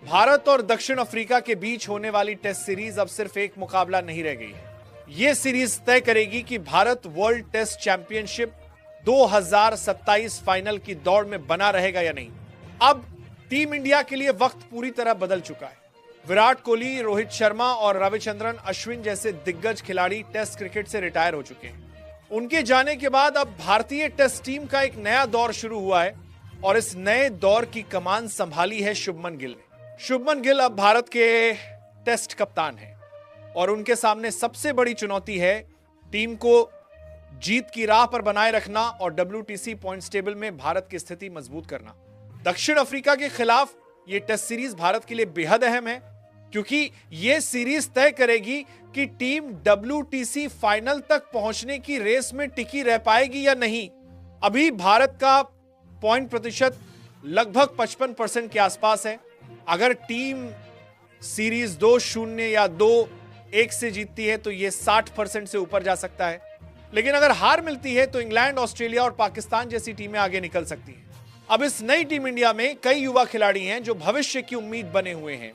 भारत और दक्षिण अफ्रीका के बीच होने वाली टेस्ट सीरीज अब सिर्फ एक मुकाबला नहीं रह गई है। यह सीरीज तय करेगी कि Bharat world test championship 2027 final की दौड़ में बना रहेगा या नहीं। अब टीम इंडिया के लिए वक्त पूरी तरह बदल चुका है। विराट कोहली, रोहित शर्मा और रविचंद्रन अश्विन जैसे दिग्गज खिलाड़ी टेस्ट क्रिकेट से रिटायर हो चुके हैं। उनके जाने के बाद अब भारतीय टेस्ट टीम का एक नया दौर शुरू हुआ है और इस नए दौर की कमान संभाली है शुभमन गिल ने। शुभमन गिल अब भारत के टेस्ट कप्तान हैं और उनके सामने सबसे बड़ी चुनौती है टीम को जीत की राह पर बनाए रखना और WTC पॉइंट्स टेबल में भारत की स्थिति मजबूत करना। दक्षिण अफ्रीका के खिलाफ यह टेस्ट सीरीज भारत के लिए बेहद अहम है क्योंकि यह सीरीज तय करेगी कि टीम WTC फाइनल तक पहुंचने की रेस में टिकी रह पाएगी या नहीं। अभी भारत का पॉइंट प्रतिशत लगभग 55% के आसपास है। अगर टीम सीरीज 2-0 या 2-1 से जीतती है तो यह 60% से ऊपर जा सकता है, लेकिन अगर हार मिलती है तो इंग्लैंड, ऑस्ट्रेलिया और पाकिस्तान जैसी टीमें आगे निकल सकती हैं। अब इस नई टीम इंडिया में कई युवा खिलाड़ी हैं जो भविष्य की उम्मीद बने हुए हैं।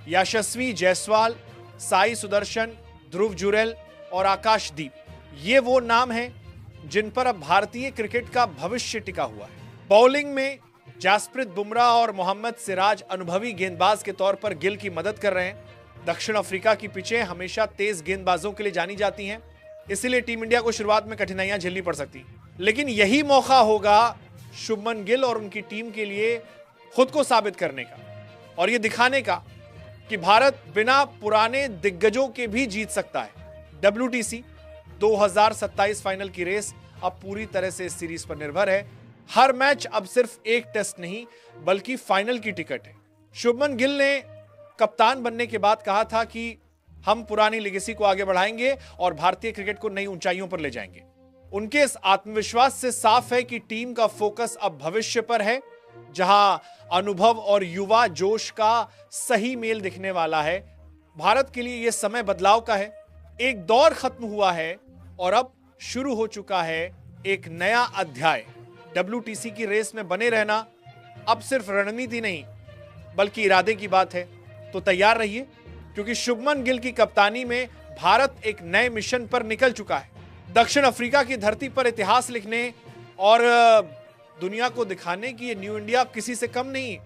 यशस्वी जायसवाल, साई सुदर्शन, ध्रुव जुरैल और आकाशदीप, ये वो नाम हैं जिन पर अब भारतीय क्रिकेट का भविष्य टिका हुआ है। बॉलिंग में जसप्रीत बुमराह और मोहम्मद सिराज अनुभवी गेंदबाज के तौर पर गिल की मदद कर रहे हैं। दक्षिण अफ्रीका की पिचें हमेशा तेज गेंदबाजों के लिए जानी जाती हैं, इसलिए टीम इंडिया को शुरुआत में कठिनाइयां झेलनी पड़ सकती, लेकिन यही मौका होगा शुभमन गिल और उनकी टीम के लिए खुद को साबित करने का और यह दिखाने का कि भारत बिना पुराने दिग्गजों के भी जीत सकता है। WTC 2027 फाइनल की रेस अब पूरी तरह से इस सीरीज पर निर्भर है। हर मैच अब सिर्फ एक टेस्ट नहीं बल्कि फाइनल की टिकट है। शुभमन गिल ने कप्तान बनने के बाद कहा था कि हम पुरानी लेगेसी को आगे बढ़ाएंगे और भारतीय क्रिकेट को नई ऊंचाइयों पर ले जाएंगे। उनके इस आत्मविश्वास से साफ है कि टीम का फोकस अब भविष्य पर है, जहां अनुभव और युवा जोश का सही मेल दिखने वाला है। भारत के लिए यह समय बदलाव का है। एक दौर खत्म हुआ है और अब शुरू हो चुका है एक नया अध्याय। WTC की रेस में बने रहना अब सिर्फ रणनीति नहीं बल्कि इरादे की बात है। तो तैयार रहिए क्योंकि शुभमन गिल की कप्तानी में भारत एक नए मिशन पर निकल चुका है। दक्षिण अफ्रीका की धरती पर इतिहास लिखने और दुनिया को दिखाने की ये न्यू इंडिया अब किसी से कम नहीं।